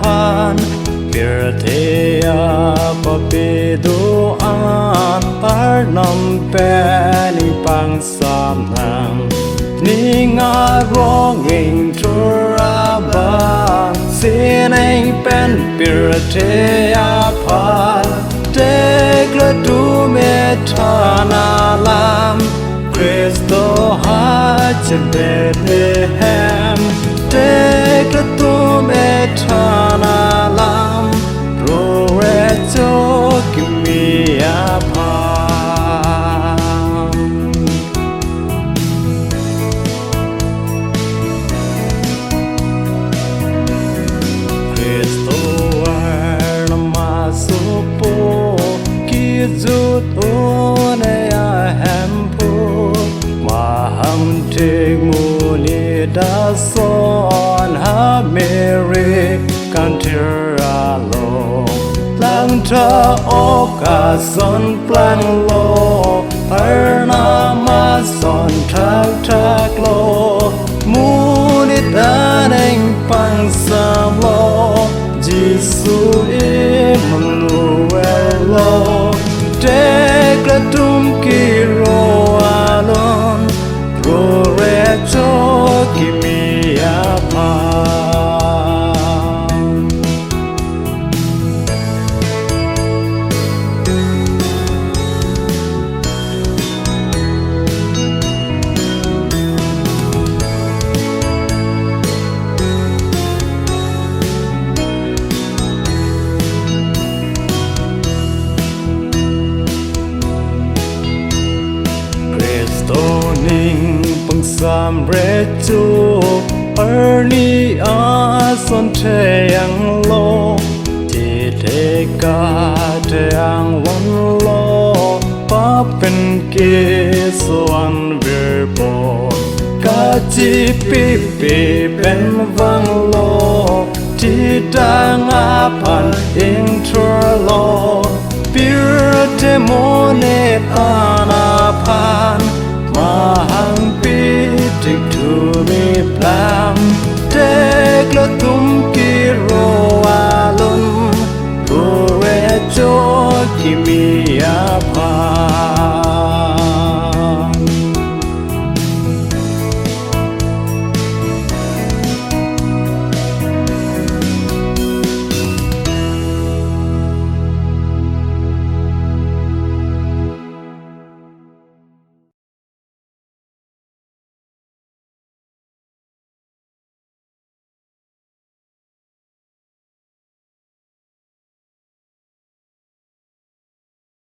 pan Pirtea papido an Arnam pen pang sam nang Ni nga ronging turabang Sineng pen Pirtea pan Tekla tu metana lam Cristo hach Bethlehem Tekla tu metana lam Prorecho kimia pam Cristo arnamasupo Kizut onea hempo Maham tegmuni dason ha Mary kantiralo Lang ta oka son plan lo Arnama son tak lo Muni daneng pang sam lo Jisu Emmanuel lo Tekla tum kiro alon Prorecho kimia pam Ning pang sam re chu Erni ason te yang lo Ti te ka te ang wan lo Pa pen ke soan verbo Ka chi pi pi pen vang lo Ti dang apan ing tur lo Pir te mo